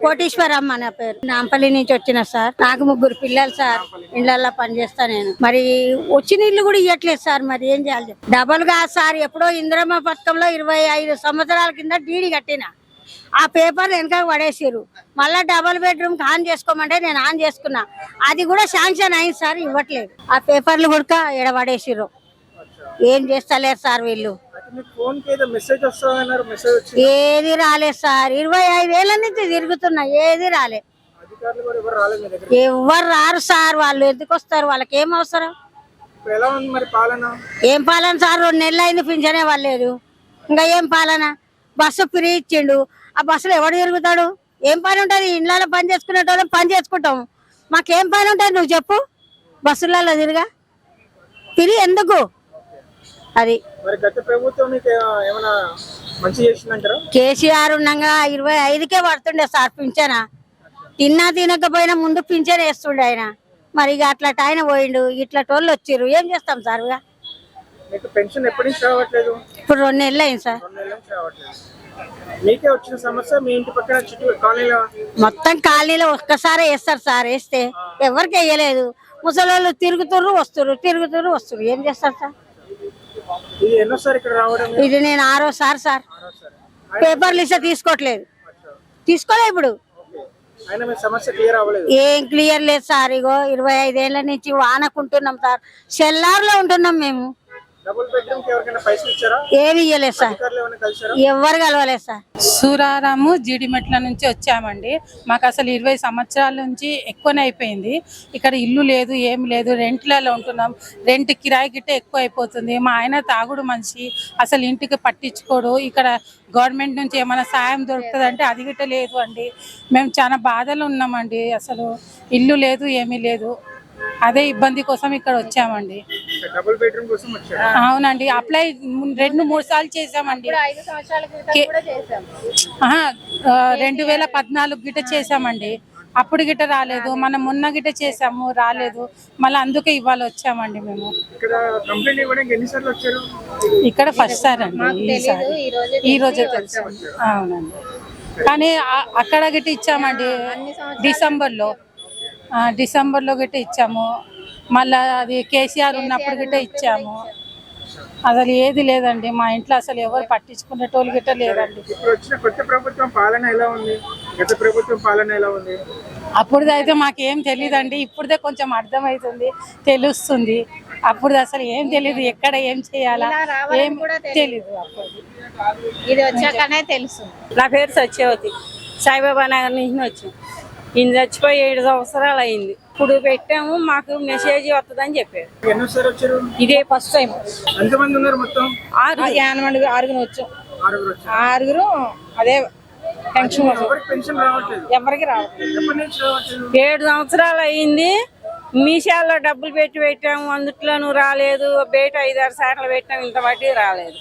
కోటీశ్వరమ్మ నా పేరు. నాంపల్లి నుంచి వచ్చిన సార్. నాకు 3 పిల్లలు సార్. ఇళ్లలో పనిచేస్తా నేను. మరి వచ్చిన ఇల్లు కూడా ఇవ్వట్లేదు సార్. మరి ఏం చేయాలి? డబల్ గా సార్. ఎప్పుడో ఇందిరమ్మ పథకంలో 25 సంవత్సరాల కింద డీడీ కట్టిన ఆ పేపర్ వెనక పడేసారు. మళ్ళా డబల్ బెడ్రూమ్ ఆన్ చేసుకోమంటే నేను ఆన్ చేసుకున్నా. అది కూడా శాంక్షన్ అయింది సార్. ఇవ్వట్లేదు. ఆ పేపర్లు కూడా ఎడబడేసారు. ఏం చేస్తలేరు సార్ వీళ్ళు. ఏది రాలేదు సార్. 25 ఏళ్ల నుంచి తిరుగుతున్నా. ఏది రాలే. ఎవరు రారు సార్. వాళ్ళు ఎందుకు వస్తారు? వాళ్ళకి ఏం అవసరం? ఏం పాలన సార్? 2 నెలలు అయింది పింఛనే వాళ్ళలేదు. ఇంకా ఏం పాలన? బస్సు ఫ్రీ ఇచ్చిండు. ఆ బస్సులో ఎవడు తిరుగుతాడు? ఏం పని ఉంటుంది? ఇళ్ళలో పని చేసుకునేటోళ్ళం పని చేసుకుంటాం. మాకేం పని ఉంటుంది? నువ్వు చెప్పు. బస్సులలో తిరిగా ఫ్రీ ఎందుకు? అది కేసీఆర్ ఉండగా 25కే పడుతుండే సార్ పింఛన. తిన్నా తినకపోయినా ముందు పింఛన్ వేస్తుండే ఆయన. మరి ఇక అట్లా ఆయన పోయిండు. ఇట్లా టోళ్ళు వచ్చిర్రు. ఏం చేస్తాం సార్? ఇప్పుడు 2 నెలలు అయింది సార్. మొత్తం కాలనీలో ఒక్కసారి వేస్తారు సార్. వేస్తే ఎవరికి వేయలేదు. ముసలోళ్ళు తిరుగుతుర్రు వస్తుర్రు, తిరుగుతుర్రు వస్తుర్రు. ఏం చేస్తారు సార్? ఇది నేను 6వ సార్. పేపర్లు ఇస్తే తీసుకోవట్లేదు. తీసుకోలే ఇప్పుడు. ఏం క్లియర్ లేదు సార్. ఇగో 25 ఏళ్ల నుంచి వానకుంటున్నాం సార్. సెల్లార్లో ఉంటున్నాం మేము. ఏమి ఇయ్యలేదు సార్. ఎవరు కలవలేదు సార్. సూరారాము జీడిమెట్ల నుంచి వచ్చామండి. మాకు అసలు 20 సంవత్సరాల నుంచి ఎక్కువనే అయిపోయింది. ఇక్కడ ఇల్లు లేదు, ఏమి లేదు. రెంట్లలో ఉంటున్నాం. రెంట్ కిరాయి గిట్ట ఎక్కువ అయిపోతుంది. మా ఆయన తాగుడు మనిషి. అసలు ఇంటికి పట్టించుకోడు. ఇక్కడ గవర్నమెంట్ నుంచి ఏమైనా సాయం దొరుకుతుంది అంటే అది గిట్ట లేదు అండి. మేము చాలా బాధలు ఉన్నామండి. అసలు ఇల్లు లేదు, ఏమీ లేదు. అదే ఇబ్బంది కోసం ఇక్కడ వచ్చామండి. అవునండి. అప్లై 2-3 సార్లు చేసామండి. 2014 గిట్ట చేసామండి. అప్పుడు గిట్ట రాలేదు. మనం మొన్న గిట్ట చేసాము, రాలేదు. మళ్ళీ అందుకే ఇవాళ వచ్చామండి మేము. ఇక్కడ ఫస్ట్ సార్ అండి. ఈ రోజే తెలుసు. అవునండి. కానీ అక్కడ గిట్ట ఇచ్చామండి. డిసెంబర్లో గిట్ట ఇచ్చాము. మళ్ళా అది కేసీఆర్ ఉన్నప్పుడు గిట్ట ఇచ్చాము. అసలు ఏది లేదండి. మా ఇంట్లో అసలు ఎవరు పట్టించుకునేటోళ్ళు గిట్ట లేదండి. అప్పుడు అయితే మాకేం తెలియదండి. ఇప్పుడుదే కొంచెం అర్థమవుతుంది, తెలుస్తుంది. అప్పుడు అసలు ఏం తెలియదు. ఎక్కడ ఏం చేయాలా ఏం తెలీదు. అప్పుడు ఇది వచ్చాకనే తెలుసు. నా పేరు సత్యవతి. సాయిబాబా నగర్ నుంచి వచ్చాం. ఈయన చచ్చిపోయి 7 సంవత్సరాలు అయింది. ఇప్పుడు పెట్టాము. మాకు మెసేజ్ వస్తుందని చెప్పారు. ఇదే ఫస్ట్ టైం. ఆరుగురు వచ్చాం. 6 అదే పెన్షన్ ఎవరికి రావట్లేదు. 7 సంవత్సరాలు అయింది. మీషాల్లో డబ్బులు పెట్టాము. అందుట్లోనూ రాలేదు. బయట 5-6 సార్లు పెట్టాము. ఇంత బట్టి రాలేదు.